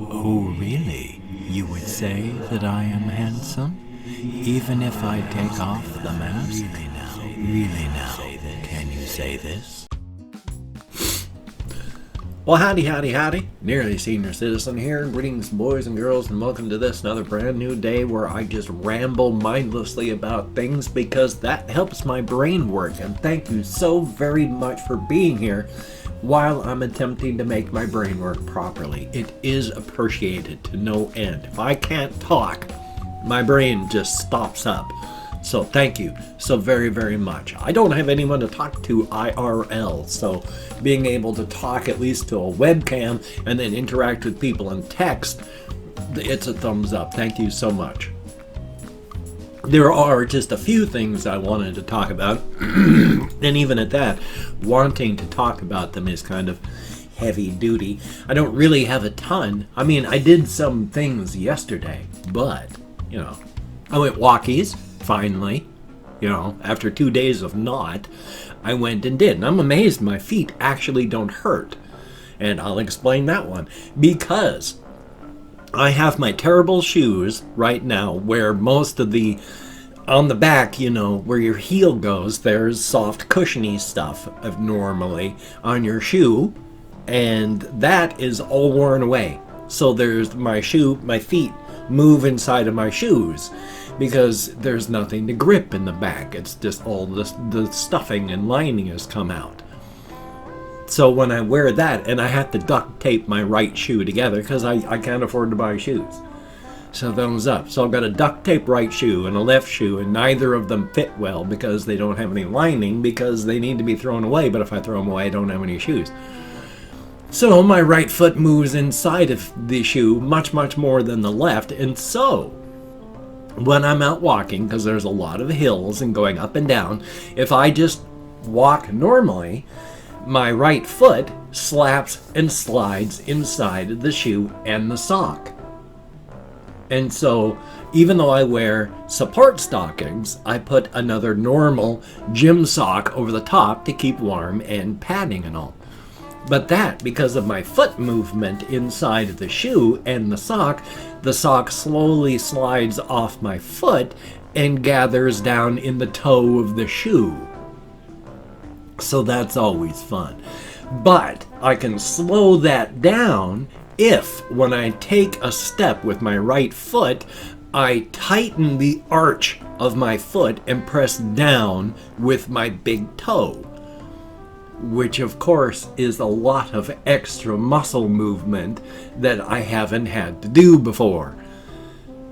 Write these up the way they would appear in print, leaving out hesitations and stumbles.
Oh, really? You would say that I am handsome? Even if I take off the mask? Really now, can you say this? Well, howdy. Nearly Senior Citizen here. Greetings, boys and girls, and welcome to this another brand new day where I just ramble mindlessly about things because that helps my brain work. And thank you so very much for being here while I'm attempting to make my brain work properly. It is appreciated to no end. If I can't talk, my brain just stops up. So thank you so very, very much. I don't have anyone to talk to IRL, so being able to talk at least to a webcam and then interact with people in text, it's a thumbs up. Thank you so much. There are just a few things I wanted to talk about, and even at that, wanting to talk about them is kind of heavy duty. I don't really have a ton. I mean, I did some things yesterday, but, I went walkies. Finally, after 2 days of not, I went and did. And I'm amazed my feet actually don't hurt. And I'll explain that one. Because I have my terrible shoes right now where most of on the back, where your heel goes, there's soft cushiony stuff normally on your shoe. And that is all worn away. So there's my feet move inside of my shoes, because there's nothing to grip in the back. It's just all the stuffing and lining has come out. So when I wear that, and I have to duct tape my right shoe together because I can't afford to buy shoes. So thumbs up. So I've got a duct tape right shoe and a left shoe, and neither of them fit well because they don't have any lining, because they need to be thrown away. But if I throw them away, I don't have any shoes. So my right foot moves inside of the shoe much, much more than the left. And so when I'm out walking, because there's a lot of hills and going up and down, if I just walk normally, my right foot slaps and slides inside the shoe and the sock. And so even though I wear support stockings, I put another normal gym sock over the top to keep warm and padding and all. But that, because of my foot movement inside of the shoe and the sock slowly slides off my foot and gathers down in the toe of the shoe. So that's always fun. But I can slow that down if, when I take a step with my right foot, I tighten the arch of my foot and press down with my big toe. Which of course is a lot of extra muscle movement that I haven't had to do before.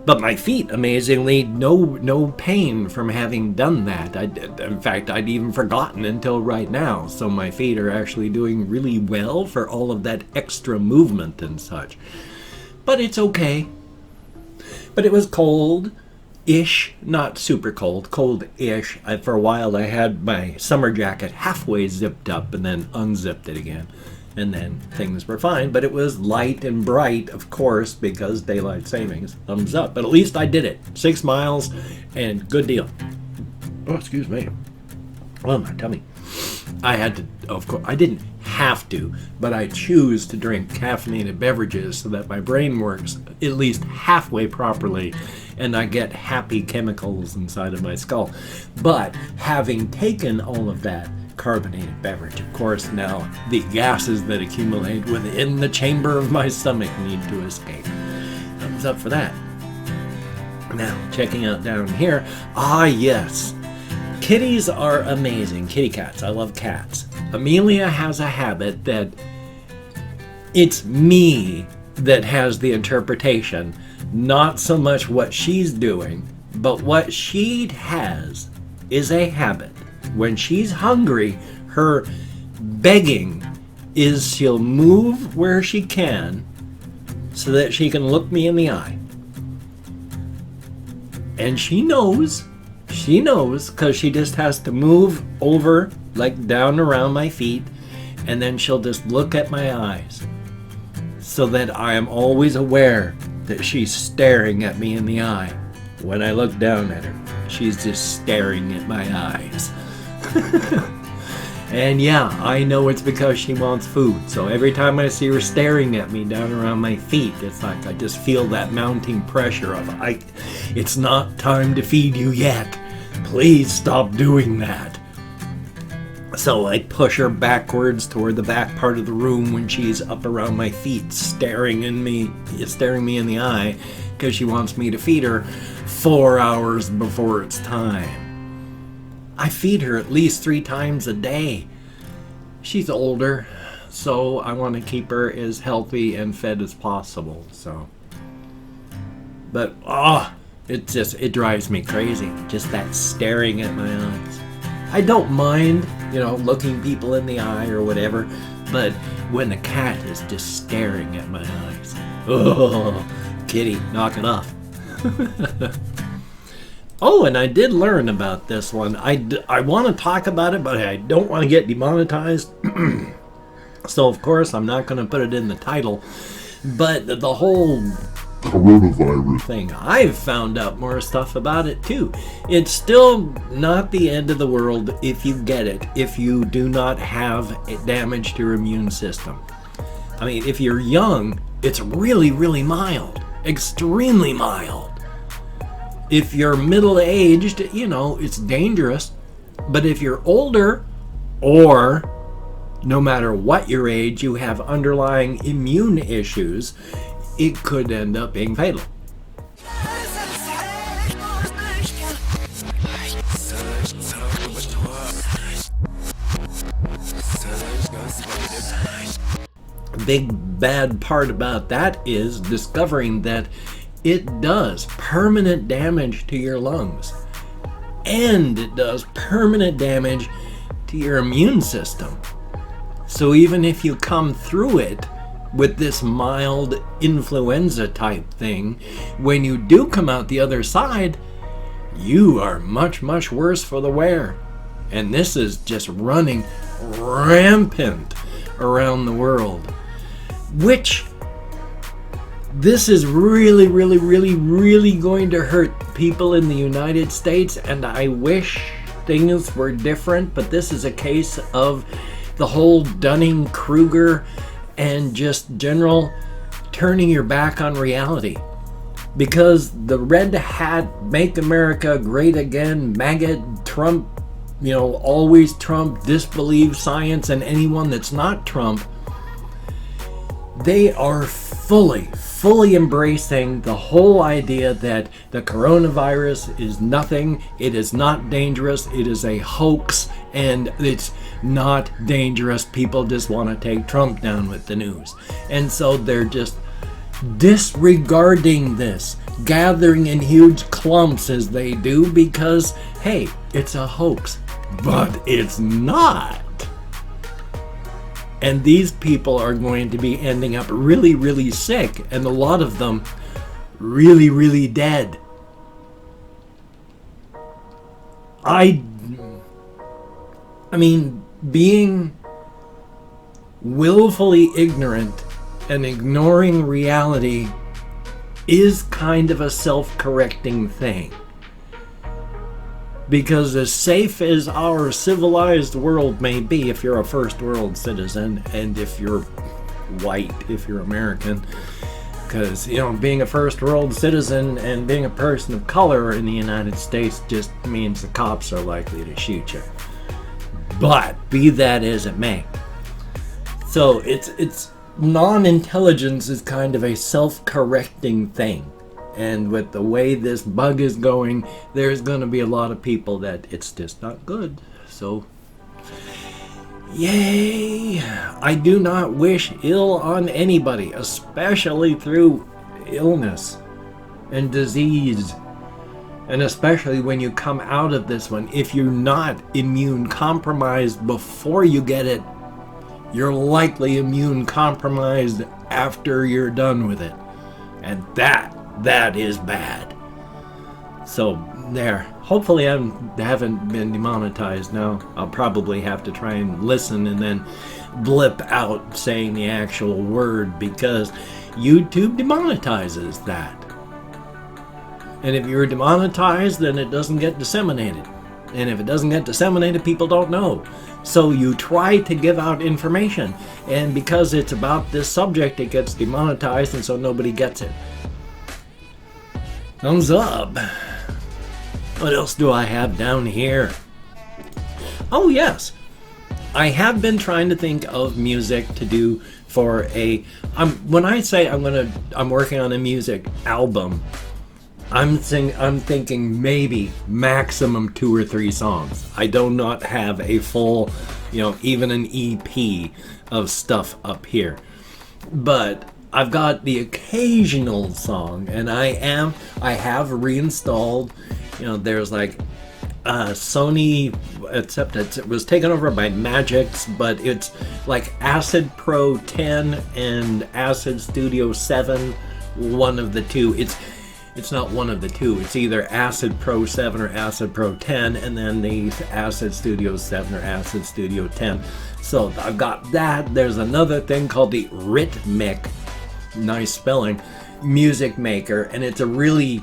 But my feet, amazingly, no pain from having done that. In fact, I'd even forgotten until right now. So my feet are actually doing really well for all of that extra movement and such. But it's okay. But it was cold-ish, not super cold-ish. For a while I had my summer jacket halfway zipped up and then unzipped it again. And then things were fine, but it was light and bright, of course, because daylight savings. Thumbs up. But at least I did it. 6 miles and good deal. Oh, excuse me. Oh, my tummy. I had to, of course, I didn't have to, but I choose to drink caffeinated beverages so that my brain works at least halfway properly and I get happy chemicals inside of my skull. But having taken all of that carbonated beverage, of course, now the gases that accumulate within the chamber of my stomach need to escape. Thumbs up for that. Now, checking out down here. Ah, yes. Kitties are amazing. Kitty cats. I love cats. Amelia has a habit that it's me that has the interpretation, not so much what she's doing, but what she has is a habit. When she's hungry, her begging is she'll move where she can so that she can look me in the eye. And she knows, because she just has to move over, like down around my feet, and then she'll just look at my eyes so that I am always aware that she's staring at me in the eye. When I look down at her, she's just staring at my eyes. And yeah, I know it's because she wants food. So every time I see her staring at me down around my feet, it's like I just feel that mounting pressure of, it's not time to feed you yet. Please stop doing that. So I push her backwards toward the back part of the room when she's up around my feet, staring me in the eye, because she wants me to feed her 4 hours before it's time. I feed her at least 3 times a day. She's older, so I want to keep her as healthy and fed as possible. So, but it drives me crazy, just that staring at my eyes. I don't mind, looking people in the eye or whatever, but when the cat is just staring at my eyes, kitty, knock it off. Oh, and I did learn about this one. I want to talk about it, but I don't want to get demonetized. So, of course, I'm not going to put it in the title. But the whole coronavirus thing, I've found out more stuff about it, too. It's still not the end of the world if you get it, if you do not have damage to your immune system. I mean, if you're young, it's really, really mild. Extremely mild. If you're middle-aged, it's dangerous. But if you're older, or no matter what your age, you have underlying immune issues, it could end up being fatal. The big bad part about that is discovering that it does permanent damage to your lungs, and it does permanent damage to your immune system. So even if you come through it with this mild influenza type thing, when you do come out the other side, you are much, much worse for the wear. And this is just running rampant around the world, which this is really, really, really, really going to hurt people in the United States, and I wish things were different, but this is a case of the whole Dunning-Kruger and just general turning your back on reality. Because the red hat, make America great again, MAGA, Trump, always Trump, disbelieve science and anyone that's not Trump, they are fully embracing the whole idea that the coronavirus is nothing, it is not dangerous, it is a hoax, and it's not dangerous. People just want to take Trump down with the news. And so they're just disregarding this, gathering in huge clumps as they do because, hey, it's a hoax. But it's not. And these people are going to be ending up really, really sick, and a lot of them really, really dead. I mean, being willfully ignorant and ignoring reality is kind of a self-correcting thing. Because as safe as our civilized world may be, if you're a first world citizen, and if you're white, if you're American, because, being a first world citizen and being a person of color in the United States just means the cops are likely to shoot you. But be that as it may. So it's non-intelligence is kind of a self-correcting thing. And with the way this bug is going, there's going to be a lot of people that it's just not good. So, yay! I do not wish ill on anybody, especially through illness and disease. And especially when you come out of this one, if you're not immune compromised before you get it, you're likely immune compromised after you're done with it. And that is bad. So there. Hopefully I haven't been demonetized now. I'll probably have to try and listen and then blip out saying the actual word because YouTube demonetizes that. And if you're demonetized, then it doesn't get disseminated. And if it doesn't get disseminated, people don't know. So you try to give out information, and because it's about this subject, it gets demonetized, and so nobody gets it. Thumbs up. What else do I have down here? Oh yes, I have been trying to think of music to do for when I say I'm working on a music album, I'm thinking maybe maximum 2 or 3 songs. I do not have a full, even an EP of stuff up here. But I've got the occasional song, and I have reinstalled, there's like Sony, except it was taken over by Magix, but it's like Acid Pro 10 and Acid Studio 7, one of the two. It's not one of the two. It's either Acid Pro 7 or Acid Pro 10, and then the Acid Studio 7 or Acid Studio 10. So I've got that. There's another thing called the Rhythmic, nice spelling, music maker, and it's a really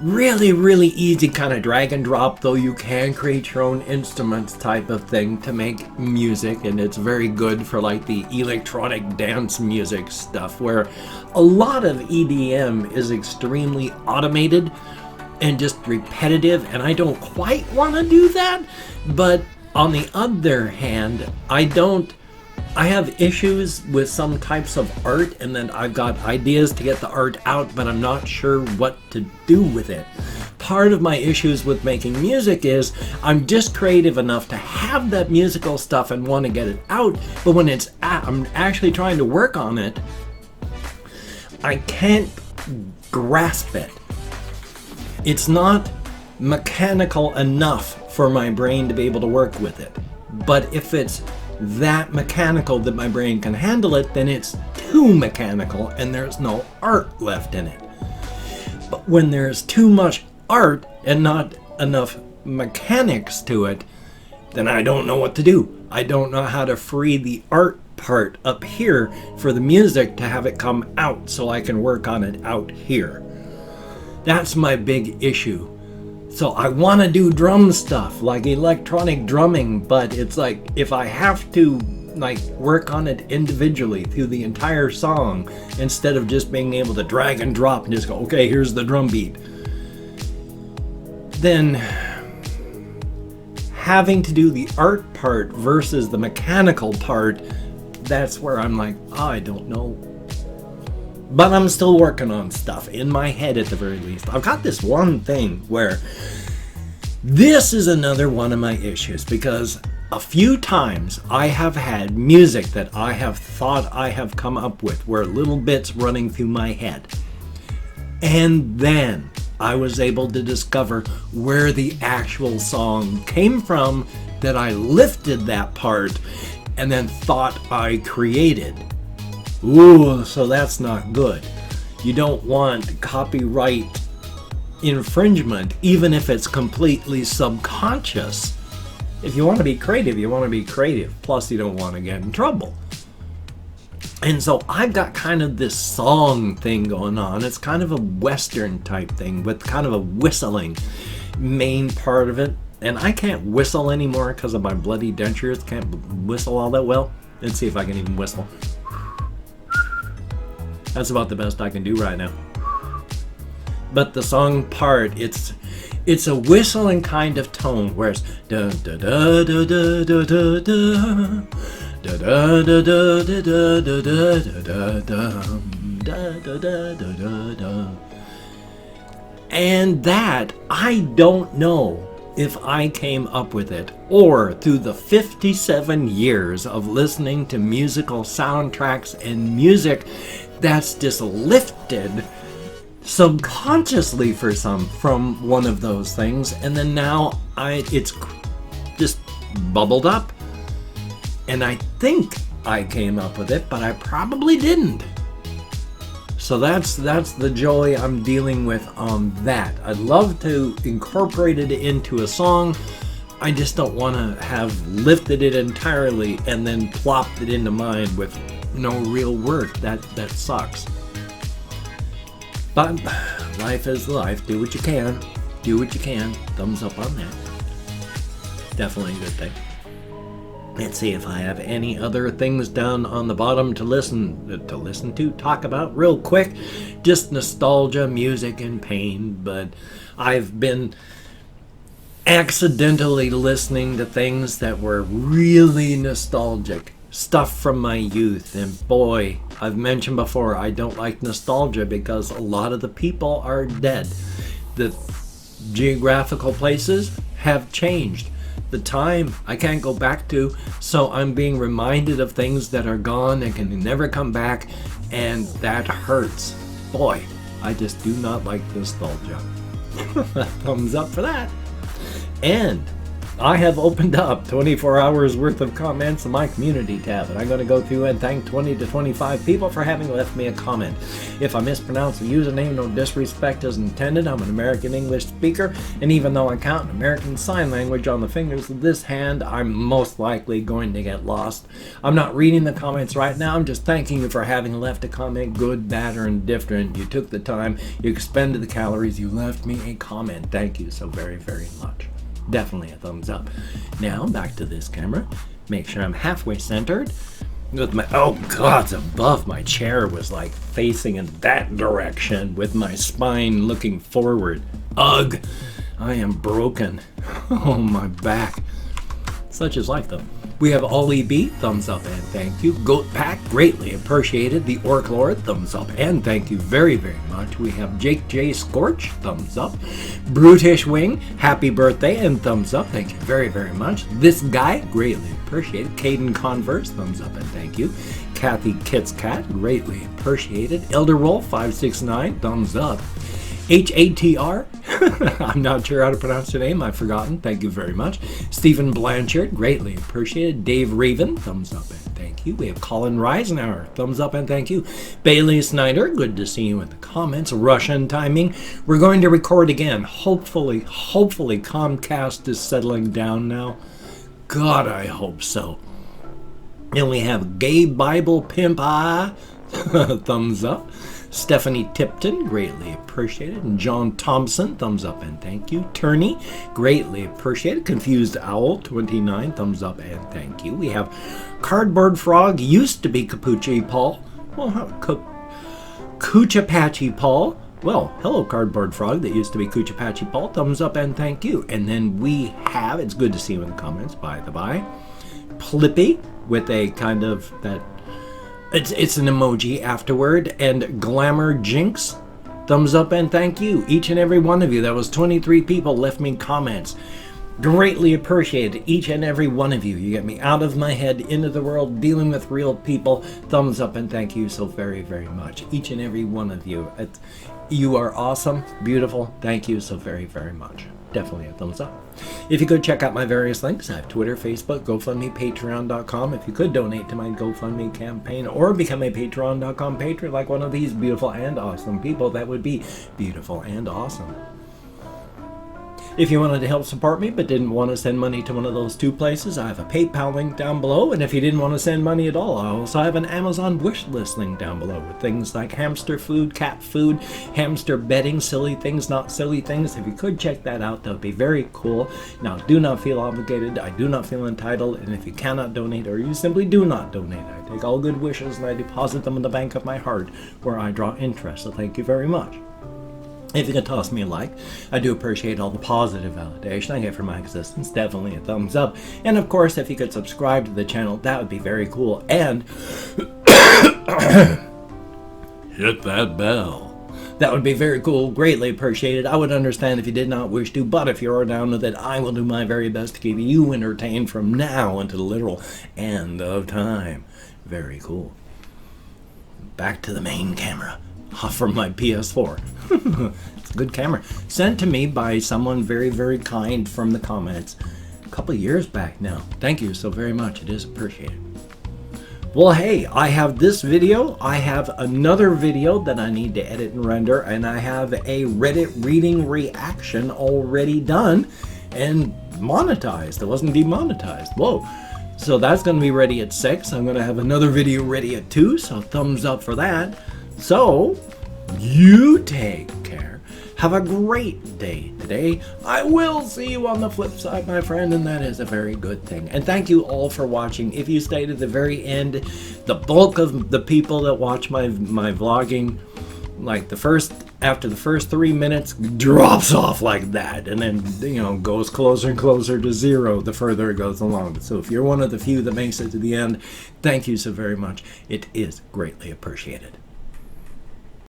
easy kind of drag and drop, though you can create your own instruments type of thing to make music, and it's very good for like the electronic dance music stuff, where a lot of EDM is extremely automated and just repetitive, and I don't quite want to do that. But on the other hand, I have issues with some types of art, and then I've got ideas to get the art out, but I'm not sure what to do with it. Part of my issues with making music is I'm just creative enough to have that musical stuff and want to get it out, but when I'm actually trying to work on it, I can't grasp it. It's not mechanical enough for my brain to be able to work with it. But if it's that mechanical that my brain can handle it, then it's too mechanical and there's no art left in it. But when there's too much art and not enough mechanics to it, then I don't know what to do. I don't know how to free the art part up here for the music to have it come out so I can work on it out here. That's my big issue. So I want to do drum stuff, like electronic drumming, but it's like if I have to work on it individually through the entire song instead of just being able to drag and drop and just go, okay, here's the drum beat, then having to do the art part versus the mechanical part, that's where I'm like, I don't know. But I'm still working on stuff, in my head at the very least. I've got this one thing where this is another one of my issues, because a few times I have had music that I have thought I have come up with where little bits running through my head. And then I was able to discover where the actual song came from, that I lifted that part and then thought I created. Ooh, so that's not good. You don't want copyright infringement, even if it's completely subconscious. If you want to be creative, you want to be creative. Plus, you don't want to get in trouble. And so I've got kind of this song thing going on. It's kind of a Western type thing with kind of a whistling main part of it. And I can't whistle anymore because of my bloody dentures. Can't whistle all that well. Let's see if I can even whistle. That's about the best I can do right now. But the song part, it's a whistling kind of tone where it's da da da da da da da da da da da da da da da da da da. And that, I don't know if I came up with it, or through the 57 years of listening to musical soundtracks and music that's just lifted subconsciously from one of those things, and then now it's just bubbled up, and I think I came up with it, but I probably didn't. So that's the joy I'm dealing with on that. I'd love to incorporate it into a song. I just don't want to have lifted it entirely and then plopped it into mine with no real work. That sucks. But life is life. Do what you can. Do what you can. Thumbs up on that. Definitely a good thing. Let's see if I have any other things down on the bottom to listen to, talk about real quick. Just nostalgia, music, and pain. But I've been accidentally listening to things that were really nostalgic. Stuff from my youth. And boy, I've mentioned before, I don't like nostalgia because a lot of the people are dead. The geographical places have changed. The time I can't go back to, so I'm being reminded of things that are gone and can never come back, and that hurts. Boy, I just do not like nostalgia. Thumbs up for that. And I have opened up 24 hours worth of comments in my community tab, and I'm going to go through and thank 20 to 25 people for having left me a comment. If I mispronounce the username, no disrespect is intended. I'm an American English speaker, and even though I count American Sign Language on the fingers of this hand, I'm most likely going to get lost. I'm not reading the comments right now. I'm just thanking you for having left a comment, good, bad, or indifferent. You took the time, you expended the calories, you left me a comment. Thank you so very, very much. Definitely a thumbs up. Now back to this camera. Make sure I'm halfway centered. With my it's above my chair was like facing in that direction with my spine looking forward. Ugh, I am broken. Oh, my back. Such is life, though. We have Ollie B, thumbs up and thank you. Goat Pack, greatly appreciated. The Orc Lord, thumbs up and thank you very, very much. We have Jake J Scorch, thumbs up. Brutish Wing, happy birthday and thumbs up. Thank you very, very much. This Guy, greatly appreciated. Caden Converse, thumbs up and thank you. Kathy Kit's Cat, greatly appreciated. Elder Wolf 569, thumbs up. HATR, I'm not sure how to pronounce your name, I've forgotten, thank you very much. Stephen Blanchard, greatly appreciated. Dave Raven, thumbs up and thank you. We have Colin Reisenauer, thumbs up and thank you. Bailey Snyder, good to see you in the comments. Russian timing, we're going to record again. Hopefully Comcast is settling down now. God, I hope so. And we have Gay Bible Pimp thumbs up. Stephanie Tipton, greatly appreciated. And John Thompson, thumbs up and thank you. Turney, greatly appreciated. Confused Owl, 29, thumbs up and thank you. We have Cardboard Frog, used to be Capucci Paul. Well, Coochapachi Paul. Well, hello Cardboard Frog, that used to be Coochapachi Paul, thumbs up and thank you. And then we have, it's good to see you in the comments, by the by, Plippy, with a kind of that, it's an emoji afterward, and Glamour Jinx, thumbs up and thank you. Each and every one of you, that was 23 people left me comments. Greatly appreciated, each and every one of you. You get me out of my head, into the world, dealing with real people. Thumbs up and thank you so very, very much. Each and every one of you. You are awesome, beautiful. Thank you so very, very much. Definitely a thumbs up. If you could check out my various links, I have Twitter, Facebook, GoFundMe, Patreon.com. If you could donate to my GoFundMe campaign or become a Patreon.com patron like one of these beautiful and awesome people, that would be beautiful and awesome. If you wanted to help support me but didn't want to send money to one of those two places, I have a PayPal link down below. And if you didn't want to send money at all, I also have an Amazon wish list link down below with things like hamster food, cat food, hamster bedding, silly things, not silly things. If you could check that out, that would be very cool. Now, do not feel obligated. I do not feel entitled. And if you cannot donate or you simply do not donate, I take all good wishes and I deposit them in the bank of my heart where I draw interest. So thank you very much. If you could toss me a like, I do appreciate all the positive validation I get for my existence. Definitely a thumbs up. And of course, if you could subscribe to the channel, that would be very cool. And hit that bell. That would be very cool. Greatly appreciated. I would understand if you did not wish to, but if you're down with it, I will do my very best to keep you entertained from now until the literal end of time. Very cool. Back to the main camera. From my PS4. It's a good camera. Sent to me by someone very, very kind from the comments a couple of years back now. Thank you so very much. It is appreciated. Well, hey, I have this video. I have another video that I need to edit and render, and I have a Reddit reading reaction already done and monetized. It wasn't demonetized. Whoa. So that's going to be ready at 6. I'm going to have another video ready at 2, so thumbs up for that. So, you take care. Have a great day today. I will see you on the flip side, my friend, and that is a very good thing. And thank you all for watching. If you stayed at the very end, the bulk of the people that watch my vlogging, like after the first 3 minutes, drops off like that, and then goes closer and closer to zero the further it goes along. So if you're one of the few that makes it to the end, thank you so very much. It is greatly appreciated.